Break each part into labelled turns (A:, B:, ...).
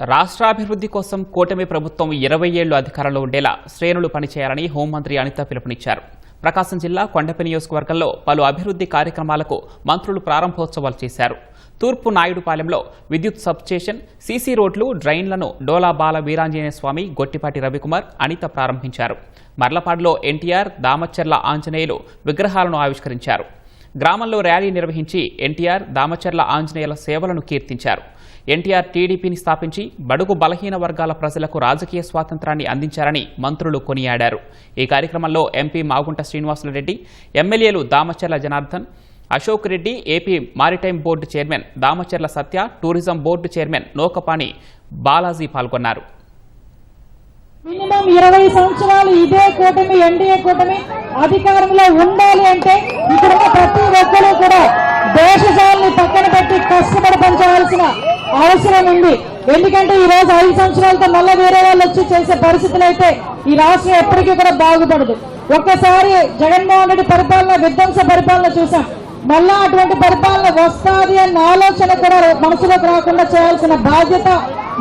A: రాష్ట్రాభివృద్ధి కోసం కూటమి ప్రభుత్వం 20 ఏళ్లు అధికారంలో ఉండేలా శ్రేణులు పనిచేయాలని హోంమంత్రి అనిత పిలుపునిచ్చారు. ప్రకాశం జిల్లా కొండపి నియోజకవర్గంలో పలు అభివృద్ధి కార్యక్రమాలకు మంత్రులు ప్రారంభోత్సవాలు చేశారు. తూర్పు నాయుడుపాలెంలో విద్యుత్ సబ్స్టేషన్, సీసీ రోడ్లు, డ్రైన్లను డోలా బాల వీరాంజనేయ స్వామి, గొట్టిపాటి రవికుమార్, అనిత ప్రారంభించారు. మర్లపాడులో ఎన్టీఆర్, దామచర్ల ఆంజనేయులు విగ్రహాలను ఆవిష్కరించారు. గ్రామంలో ర్యాలీ నిర్వహించి ఎన్టీఆర్, దామచర్ల ఆంజనేయుల సేవలను కీర్తించారు. ఎన్టీఆర్ టీడీపీని స్థాపించి బడుగు బలహీన వర్గాల ప్రజలకు రాజకీయ స్వాతంత్రాన్ని అందించారని మంత్రులు కొనియాడారు. ఈ కార్యక్రమంలో ఎంపీ మాగుంట శ్రీనివాసులరెడ్డి, ఎమ్మెల్యేలు Damacharla Janardhan, Ashok Reddy, AP maritime board chairman Damacharla Satya, tourism board chairman Nokapani Balaji పాల్గొన్నారు.
B: మినిమం 20 సంవత్సరాలు ఇదే కూటమి, ఎన్డీఏ కూటమి అధికారంలో ఉండాలి అంటే ఇక్కడ ప్రతి ఒక్కరూ కూడా దేశజాలని పక్కన పెట్టి కష్టపడి పనిచేయాల్సిన అవసరం ఉంది. ఎందుకంటే ఈ రోజు 5 సంవత్సరాలతో మళ్ళీ వేరే వాళ్ళు వచ్చి చేసే పరిస్థితులు అయితే ఈ రాష్ట్రం ఎప్పటికీ కూడా బాగుపడదు. ఒక్కసారి జగన్మోహన్ రెడ్డి పరిపాలన విధ్వంస పరిపాలన చూసాం. మళ్ళా అటువంటి పరిపాలన వస్తాది అన్న ఆలోచన కూడా మనసులోకి రాకుండా చేయాల్సిన బాధ్యత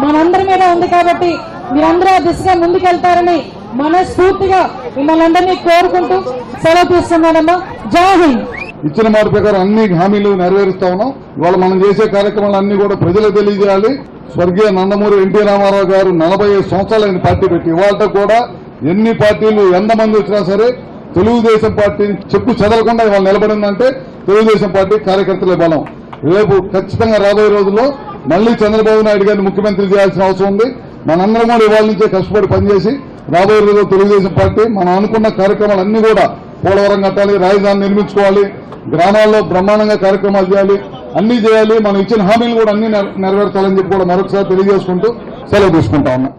B: మనందరి మీద ఉంది. కాబట్టి మీరందరూ ఆ దిశగా ముందుకెళ్తారని మనస్ఫూర్తిగా మిమ్మల్ని అందరినీ కోరుకుంటూ సెలవు తీసుకున్నానమ్మా. జై హింద్.
C: ఇచ్చిన మాట ప్రకారం అన్ని హామీలు నెరవేరుస్తా ఉన్నాం. ఇవాళ మనం చేసే కార్యక్రమాలు అన్ని కూడా ప్రజలకు తెలియజేయాలి. స్వర్గీయ నందమూరి ఎన్టీ రామారావు గారు 45 సంవత్సరాలైన పార్టీ పెట్టి ఇవాళ కూడా ఎన్ని పార్టీలు ఎంతమంది వచ్చినా సరే తెలుగుదేశం పార్టీని చెప్పు చెదలకుండా ఇవాళ నిలబడిందంటే తెలుగుదేశం పార్టీ కార్యకర్తలే బలం. రేపు ఖచ్చితంగా రాబోయే రోజుల్లో మళ్లీ చంద్రబాబు నాయుడు గారిని ముఖ్యమంత్రి చేయాల్సిన అవసరం ఉంది. మనందరం కూడా ఇవాళ నుంచే కష్టపడి పనిచేసి రాబోయే రోజుల్లో తెలుగుదేశం పార్టీ మనం అనుకున్న కార్యక్రమాలన్నీ కూడా పోలవరం కట్టాలి, రాజధాని నిర్మించుకోవాలి, గ్రామాల్లో బ్రహ్మాండంగా కార్యక్రమాలు చేయాలి, అన్ని చేయాలి. మనం ఇచ్చిన హామీలు కూడా అన్ని నెరవేర్చాలని చెప్పి కూడా మరొకసారి తెలియజేసుకుంటూ సెలవు తీసుకుంటా ఉన్నాం.